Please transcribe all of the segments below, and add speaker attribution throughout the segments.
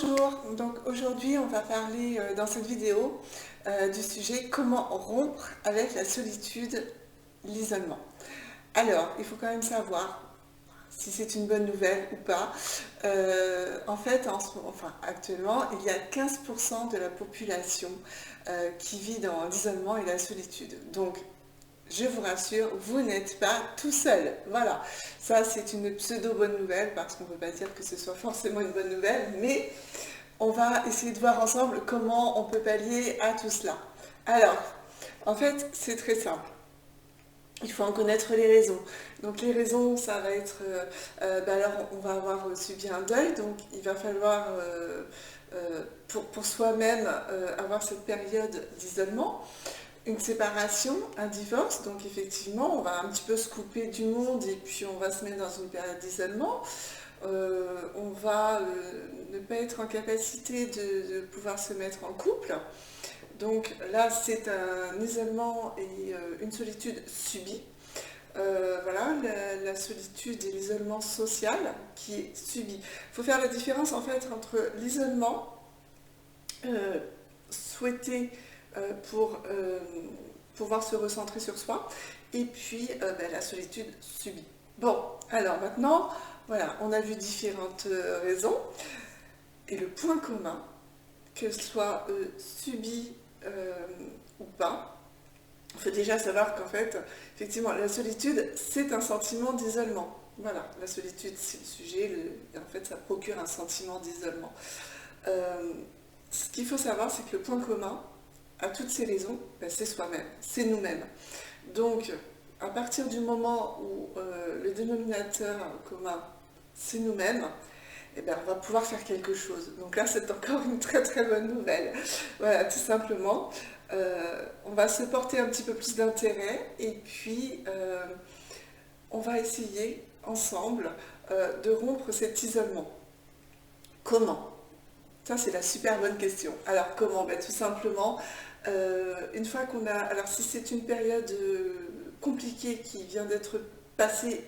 Speaker 1: Bonjour, donc aujourd'hui on va parler dans cette vidéo du sujet comment rompre avec la solitude, l'isolement. Alors, il faut quand même savoir si c'est une bonne nouvelle ou pas. En fait, actuellement, il y a 15% de la population qui vit dans l'isolement et la solitude. Donc, je vous rassure, vous n'êtes pas tout seul. Voilà, ça c'est une pseudo-bonne nouvelle parce qu'on ne peut pas dire que ce soit forcément une bonne nouvelle, mais on va essayer de voir ensemble comment on peut pallier à tout cela. Alors, en fait, c'est très simple. Il faut en connaître les raisons. Donc les raisons, ça va être, alors on va avoir subi un deuil, donc il va falloir pour soi-même avoir cette période d'isolement, une séparation, un divorce, donc effectivement on va un petit peu se couper du monde et puis on va se mettre dans une période d'isolement. On va ne pas être en capacité de pouvoir se mettre en couple. Donc là, c'est un isolement et une solitude subie. Voilà, la solitude et l'isolement social qui est subi. Il faut faire la différence en fait entre l'isolement souhaité pour pouvoir se recentrer sur soi et puis la solitude subie. Bon, alors maintenant, voilà, on a vu différentes raisons et le point commun, que ce soit subi ou pas, il faut déjà savoir qu'en fait, effectivement, la solitude, c'est un sentiment d'isolement. Voilà, la solitude, c'est le sujet, et en fait, ça procure un sentiment d'isolement. Euh, Ce qu'il faut savoir, c'est que le point commun à toutes ces raisons, ben, c'est soi-même, c'est nous-mêmes. Donc, à partir du moment où le dénominateur commun, c'est nous-mêmes, eh ben, on va pouvoir faire quelque chose. Donc là, c'est encore une très très bonne nouvelle. Voilà, tout simplement. On va se porter un petit peu plus d'intérêt et puis on va essayer ensemble de rompre cet isolement. Comment? Ça, c'est la super bonne question. Alors, comment? Ben, tout simplement, une fois qu'on a... Alors, si c'est une période compliquée qui vient d'être passée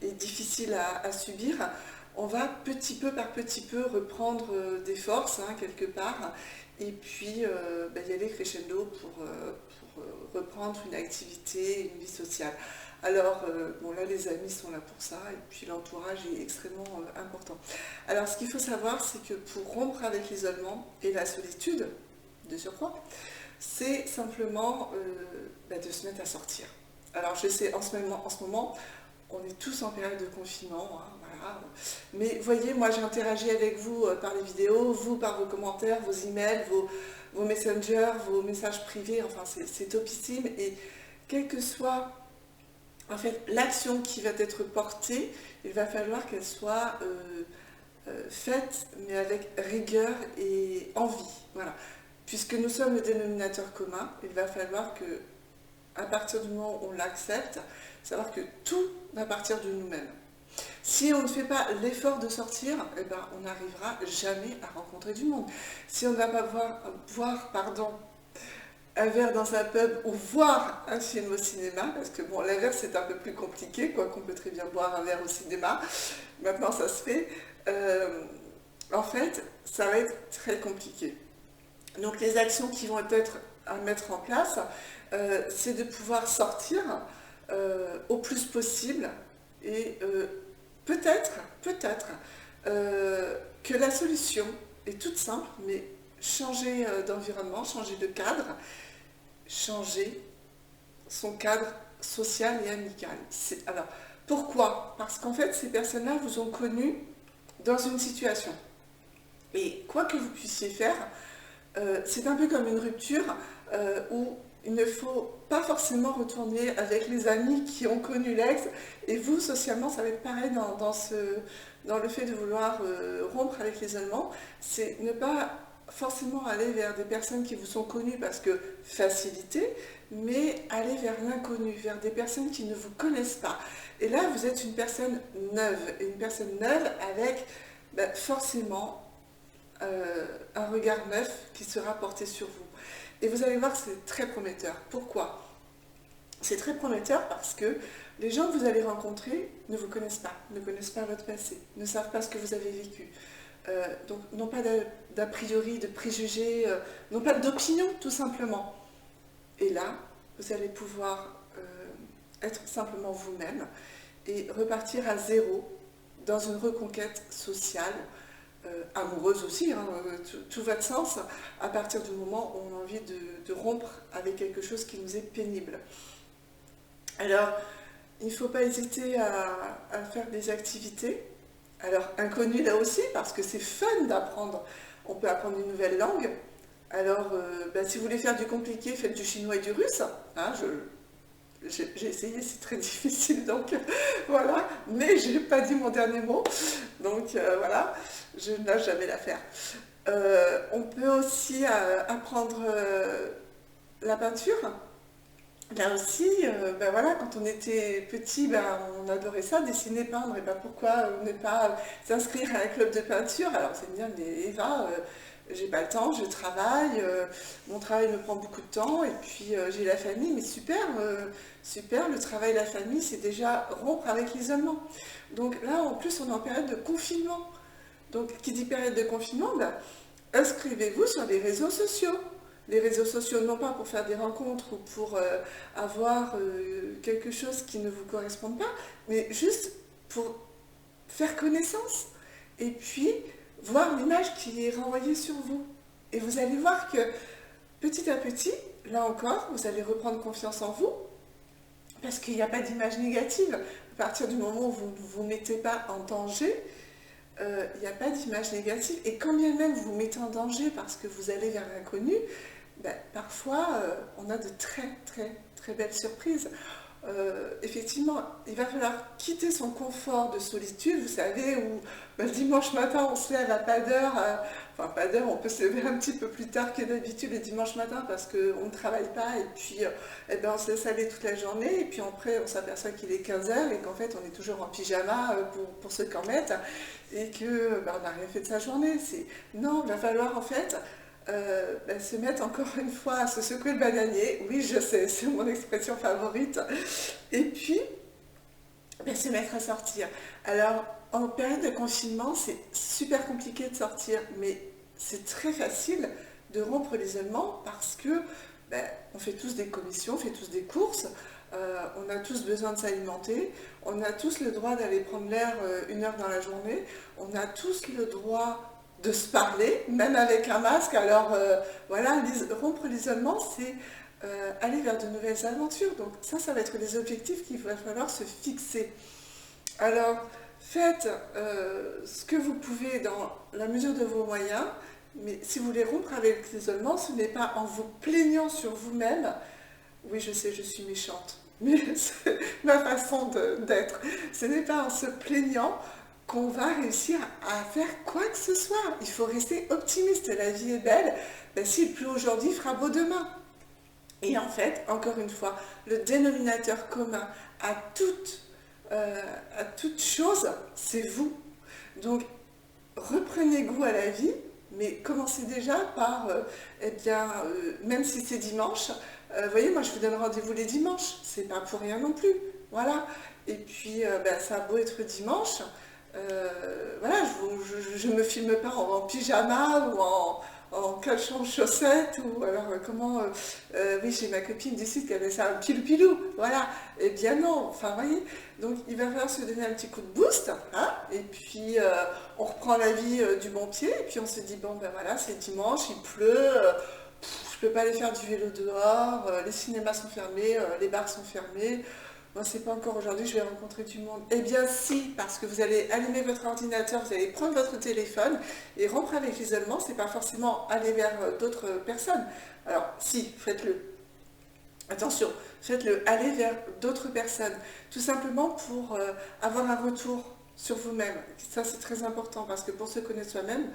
Speaker 1: et difficile à subir, on va petit peu par petit peu reprendre des forces, hein, quelque part, et puis y aller crescendo pour reprendre une activité, une vie sociale. Alors, bon là les amis sont là pour ça, et puis l'entourage est extrêmement important. Alors ce qu'il faut savoir, c'est que pour rompre avec l'isolement et la solitude, de surcroît, c'est simplement de se mettre à sortir. Alors je sais, en ce moment on est tous en période de confinement, hein, voilà. Mais voyez, moi j'ai interagi avec vous par les vidéos, vous par vos commentaires, vos emails, vos messengers, vos messages privés, enfin c'est topissime. Et quelle que soit en fait l'action qui va être portée, il va falloir qu'elle soit faite, mais avec rigueur et envie. Voilà. Puisque nous sommes le dénominateur commun, il va falloir que, à partir du moment où on l'accepte, savoir que tout va partir de nous-mêmes. Si on ne fait pas l'effort de sortir, eh ben, on n'arrivera jamais à rencontrer du monde. Si on ne va pas boire un verre dans un pub ou voir un film au cinéma, parce que bon, l'inverse c'est un peu plus compliqué, quoi qu'on peut très bien boire un verre au cinéma, maintenant ça se fait, en fait, ça va être très compliqué. Donc les actions qui vont être à mettre en place, c'est de pouvoir sortir au plus possible et peut-être que la solution est toute simple, mais changer d'environnement, changer de cadre, changer son cadre social et amical. Alors, pourquoi? Parce qu'en fait, ces personnes-là vous ont connu dans une situation. Et quoi que vous puissiez faire, c'est un peu comme une rupture où il ne faut pas forcément retourner avec les amis qui ont connu l'ex. Et vous, socialement, ça va être pareil dans le fait de vouloir rompre avec l'isolement. C'est ne pas forcément aller vers des personnes qui vous sont connues parce que facilité, mais aller vers l'inconnu, vers des personnes qui ne vous connaissent pas. Et là, vous êtes une personne neuve. Et une personne neuve avec forcément un regard neuf qui sera porté sur vous. Et vous allez voir que c'est très prometteur. Pourquoi? C'est très prometteur parce que les gens que vous allez rencontrer ne vous connaissent pas, ne connaissent pas votre passé, ne savent pas ce que vous avez vécu. Donc non pas d'a priori, de préjugés, non pas d'opinion tout simplement. Et là, vous allez pouvoir être simplement vous-même et repartir à zéro dans une reconquête sociale, amoureuse aussi, hein, tout va de sens, à partir du moment où on a envie de rompre avec quelque chose qui nous est pénible. Alors, il ne faut pas hésiter à faire des activités. Alors, inconnues là aussi, parce que c'est fun d'apprendre. On peut apprendre une nouvelle langue. Alors, si vous voulez faire du compliqué, faites du chinois et du russe. Hein, j'ai essayé, c'est très difficile, donc voilà. Mais je n'ai pas dit mon dernier mot. Donc voilà, je ne lâche jamais l'affaire. On peut aussi apprendre la peinture. Là aussi, voilà, quand on était petit, on adorait ça, dessiner, peindre, et pourquoi ne pas s'inscrire à un club de peinture? Alors vous allez me dire, mais Eva, j'ai pas le temps, je travaille, mon travail me prend beaucoup de temps, et puis j'ai la famille, mais super, super, le travail et la famille, c'est déjà rompre avec l'isolement. Donc là, en plus, on est en période de confinement. Donc, qui dit période de confinement, inscrivez-vous sur les réseaux sociaux. Les réseaux sociaux, non pas pour faire des rencontres ou pour avoir quelque chose qui ne vous correspond pas, mais juste pour faire connaissance et puis voir l'image qui est renvoyée sur vous. Et vous allez voir que petit à petit, là encore, vous allez reprendre confiance en vous parce qu'il n'y a pas d'image négative. À partir du moment où vous ne vous mettez pas en danger, il n'y a pas d'image négative. Et quand bien même vous vous mettez en danger parce que vous allez vers l'inconnu, parfois on a de très très très belles surprises. Effectivement, il va falloir quitter son confort de solitude, vous savez, où le dimanche matin on se lève à pas d'heure, enfin pas d'heure, on peut se lever un petit peu plus tard que d'habitude le dimanche matin parce qu'on ne travaille pas et puis on se laisse aller toute la journée et puis après on s'aperçoit qu'il est 15 h et qu'en fait on est toujours en pyjama pour ceux qui en mettent et que on n'a rien fait de sa journée. Non, il va falloir en fait se mettre encore une fois à se secouer le bananier. Oui, je sais, c'est mon expression favorite. Et puis, se mettre à sortir. Alors, en période de confinement, c'est super compliqué de sortir, mais c'est très facile de rompre l'isolement parce que on fait tous des commissions, on fait tous des courses, on a tous besoin de s'alimenter, on a tous le droit d'aller prendre l'air 1 heure dans la journée, on a tous le droit de se parler, même avec un masque. Alors voilà, rompre l'isolement, c'est aller vers de nouvelles aventures. Donc ça va être les objectifs qu'il va falloir se fixer. Alors, faites ce que vous pouvez dans la mesure de vos moyens, mais si vous voulez rompre avec l'isolement, ce n'est pas en vous plaignant sur vous-même. Oui, je sais, je suis méchante, mais c'est ma façon d'être. Ce n'est pas en se plaignant qu'on va réussir à faire quoi que ce soit. Il faut rester optimiste, la vie est belle. S'il pleut aujourd'hui, il fera beau demain. Et en fait, encore une fois, le dénominateur commun à toute chose, c'est vous. Donc, reprenez goût à la vie, mais commencez déjà par, même si c'est dimanche, vous voyez, moi je vous donne rendez-vous les dimanches, c'est pas pour rien non plus, voilà. Et puis, ça a beau être dimanche, voilà, je me filme pas en pyjama ou en caleçon chaussettes ou alors oui, j'ai ma copine d'ici qui avait ça un pilou-pilou, voilà, et bien non, enfin vous voyez, donc il va falloir se donner un petit coup de boost, hein, et puis on reprend la vie du bon pied, et puis on se dit bon voilà, c'est dimanche, il pleut, je peux pas aller faire du vélo dehors, les cinémas sont fermés, les bars sont fermés. Moi, c'est pas encore aujourd'hui, je vais rencontrer du monde. Eh bien, si, parce que vous allez allumer votre ordinateur, vous allez prendre votre téléphone et rompre avec l'isolement, c'est pas forcément aller vers d'autres personnes. Alors, si, faites-le. Attention, faites-le, allez vers d'autres personnes. Tout simplement pour avoir un retour sur vous-même. Ça, c'est très important parce que pour se connaître soi-même,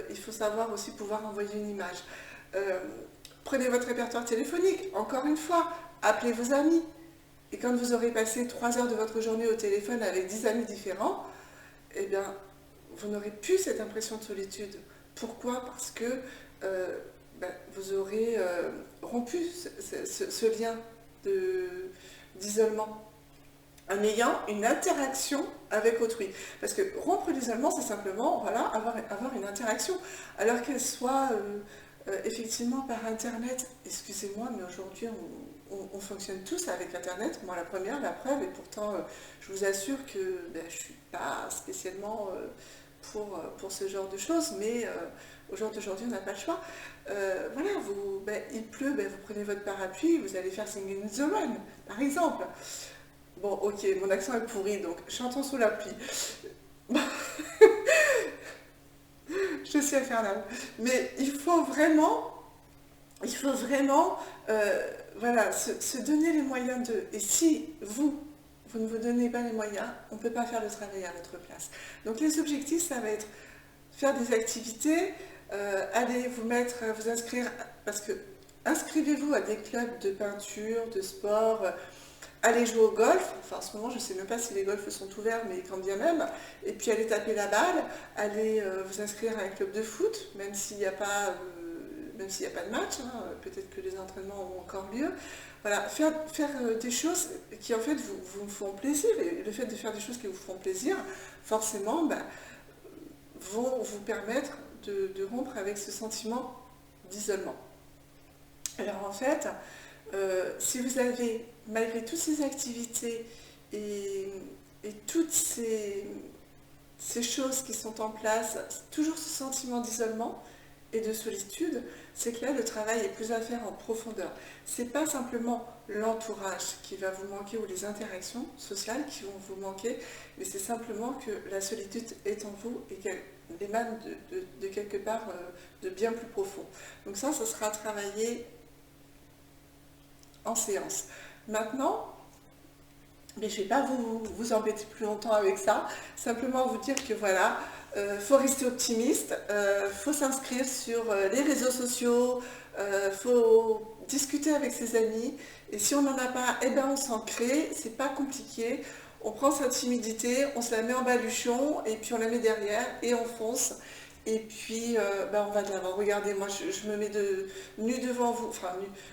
Speaker 1: il faut savoir aussi pouvoir envoyer une image. Prenez votre répertoire téléphonique, encore une fois, appelez vos amis. Et quand vous aurez passé 3 heures de votre journée au téléphone avec 10 amis différents, eh bien, vous n'aurez plus cette impression de solitude. Pourquoi? Parce que vous aurez rompu ce lien d'isolement. en ayant une interaction avec autrui. Parce que rompre l'isolement, c'est simplement voilà, avoir une interaction. Alors qu'elle soit effectivement par Internet, excusez-moi, mais aujourd'hui on fonctionne tous avec Internet, moi la première, la preuve, et pourtant je vous assure que ben, je ne suis pas spécialement pour ce genre de choses, mais au jour d'aujourd'hui on n'a pas le choix. Voilà, ben, il pleut, ben, vous prenez votre parapluie, vous allez faire Singing in the Rain, par exemple. Bon, ok, mon accent est pourri, donc chantons sous la pluie. Je suis infernale. Mais il faut vraiment voilà, se donner les moyens de... Et si vous ne vous donnez pas les moyens, on ne peut pas faire le travail à votre place. Donc les objectifs, ça va être faire des activités, aller vous inscrire, parce que inscrivez-vous à des clubs de peinture, de sport, allez jouer au golf, enfin en ce moment je ne sais même pas si les golfs sont ouverts, mais quand bien même, et puis allez taper la balle, allez vous inscrire à un club de foot, même s'il n'y a pas... même s'il n'y a pas de match, hein, peut-être que les entraînements ont encore lieu. Voilà, faire des choses qui en fait vous font plaisir, et le fait de faire des choses qui vous feront plaisir, forcément, ben, vont vous permettre de rompre avec ce sentiment d'isolement. Alors en fait, si vous avez, malgré toutes ces activités et toutes ces choses qui sont en place, toujours ce sentiment d'isolement et de solitude, c'est que là, le travail est plus à faire en profondeur. C'est pas simplement l'entourage qui va vous manquer ou les interactions sociales qui vont vous manquer, mais c'est simplement que la solitude est en vous et qu'elle émane de quelque part de bien plus profond. Donc ça sera travaillé en séance. Maintenant, mais je ne vais pas vous embêter plus longtemps avec ça, simplement vous dire que voilà, faut rester optimiste, faut s'inscrire sur les réseaux sociaux, faut discuter avec ses amis, et si on n'en a pas, eh ben on s'en crée, c'est pas compliqué, on prend sa timidité, on se la met en baluchon, et puis on la met derrière, et on fonce. Et puis, ben on va de l'avant. Regardez, moi, je me mets nu devant vous, enfin,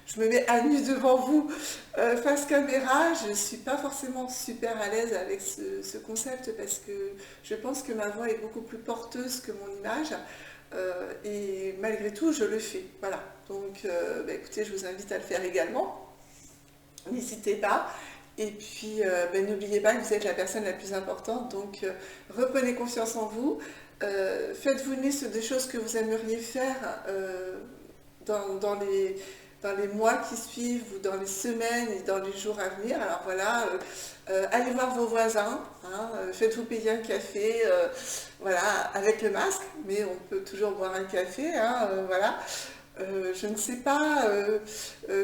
Speaker 1: je me mets à nu devant vous, face caméra. Je ne suis pas forcément super à l'aise avec ce concept parce que je pense que ma voix est beaucoup plus porteuse que mon image. Et malgré tout, je le fais. Voilà. Donc, ben, écoutez, je vous invite à le faire également. N'hésitez pas. Et puis, ben, n'oubliez pas que vous êtes la personne la plus importante. Donc, reprenez confiance en vous. Faites-vous une liste des choses que vous aimeriez faire dans les mois qui suivent ou dans les semaines et dans les jours à venir. Alors voilà, allez voir vos voisins, hein, faites-vous payer un café, voilà, avec le masque, mais on peut toujours boire un café, hein, voilà. Je ne sais pas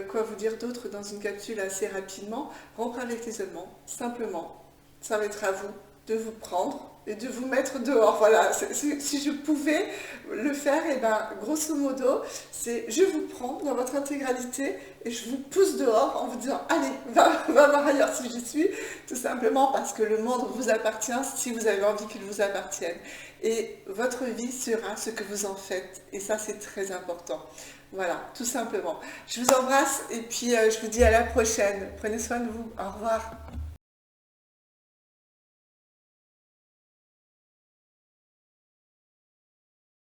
Speaker 1: quoi vous dire d'autre dans une capsule assez rapidement. Rompre avec l'isolement, simplement, ça va être à vous de vous prendre et de vous mettre dehors. Voilà, si je pouvais le faire, et ben, grosso modo, c'est je vous prends dans votre intégralité et je vous pousse dehors en vous disant allez, va voir ailleurs si j'y suis, tout simplement parce que le monde vous appartient si vous avez envie qu'il vous appartienne. Et votre vie sera ce que vous en faites. Et ça, c'est très important. Voilà, tout simplement. Je vous embrasse et puis je vous dis à la prochaine. Prenez soin de vous. Au revoir.